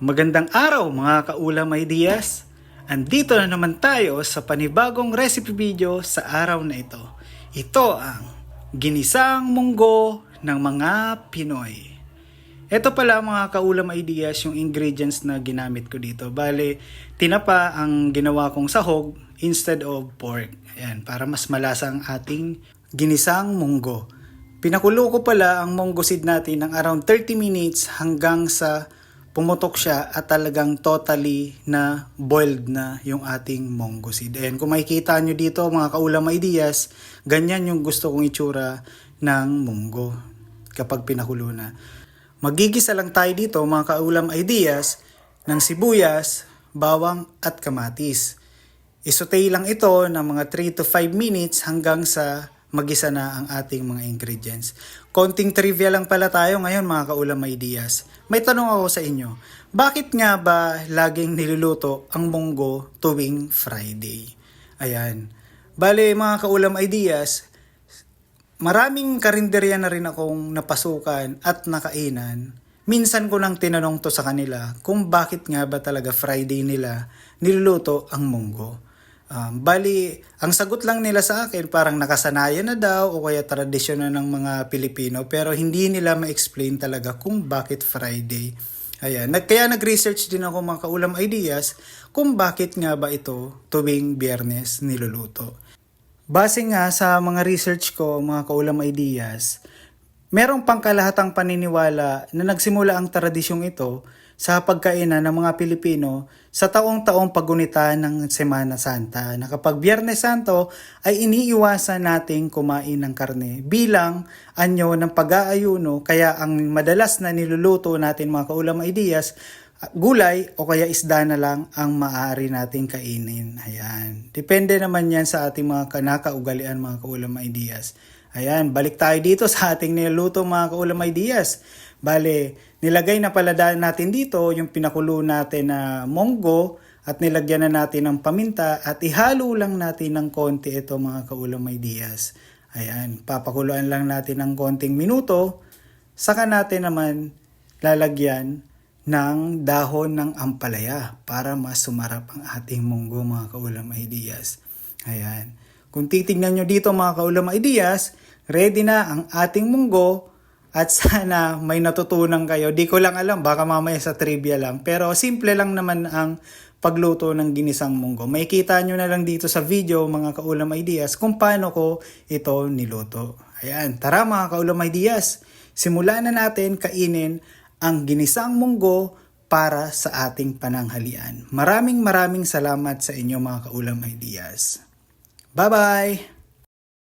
Magandang araw mga kaulam ideas! Andito na naman tayo sa panibagong recipe video sa araw na ito. Ito ang ginisang munggo ng mga Pinoy. Ito pala mga kaulam ideas yung ingredients na ginamit ko dito. Bale, tinapa ang ginawa kong sahog instead of pork. Ayan, para mas malasa ang ating ginisang munggo. Pinakulo ko pala ang munggo seed natin ng around 30 minutes hanggang sa pumutok siya at talagang totally na boiled na yung ating munggo seed. And kung makikita nyo dito mga kaulam ideas, ganyan yung gusto kong itsura ng munggo kapag pinakulo na. Magigisa lang tayo dito mga kaulam ideas ng sibuyas, bawang at kamatis. Isutay lang ito ng mga 3 to 5 minutes hanggang sa magisa na ang ating mga ingredients. Konting trivia lang pala tayo ngayon mga kaulam ideas. May tanong ako sa inyo, bakit nga ba laging niluluto ang munggo tuwing Friday? Ayan. Bale mga kaulam ideas, maraming karinderya na rin akong napasukan at nakainan. Minsan ko nang tinanong to sa kanila kung bakit nga ba talaga Friday nila niluluto ang munggo. Bali, ang sagot lang nila sa akin parang nakasanayan na daw o kaya tradisyon na ng mga Pilipino pero hindi nila ma-explain talaga kung bakit Friday. Ayan, kaya nag-research din ako mga kaulam ideas kung bakit nga ba ito tuwing Biyernes niluluto. Base nga sa mga research ko mga kaulam ideas, merong pangkalahatang paniniwala na nagsimula ang tradisyong ito sa pagkainan ng mga Pilipino sa taong-taong pagunita ng Semana Santa na kapag Biyernes Santo ay iniiwasan nating kumain ng karne bilang anyo ng pag-aayuno, kaya ang madalas na niluluto natin mga kaulam ideas, gulay o kaya isda na lang ang maaari nating kainin. Ayan. Depende naman yan sa ating mga kanakaugalian mga kaulam ideas. Ayan, balik tayo dito sa ating niluluto mga kaulam ideas. Bale, nilagay na pala natin dito yung pinakulo natin na munggo at nilagyan na natin ng paminta at ihalo lang natin ng konti ito mga kaulam ideas. Ayan, papakuluan lang natin ng konting minuto, saka natin naman lalagyan ng dahon ng ampalaya para mas sumarap ang ating munggo mga kaulam ideas. Ayan, kung titignan nyo dito mga kaulam ideas, ready na ang ating munggo. At sana may natutunan kayo. Di ko lang alam, baka mamaya sa trivia lang. Pero simple lang naman ang pagluto ng ginisang munggo. Makikita nyo na lang dito sa video mga kaulam ideas kung paano ko ito niluto. Ayan, tara mga kaulam ideas. Simulan na natin kainin ang ginisang munggo para sa ating pananghalian. Maraming salamat sa inyo mga kaulam ideas. Bye-bye!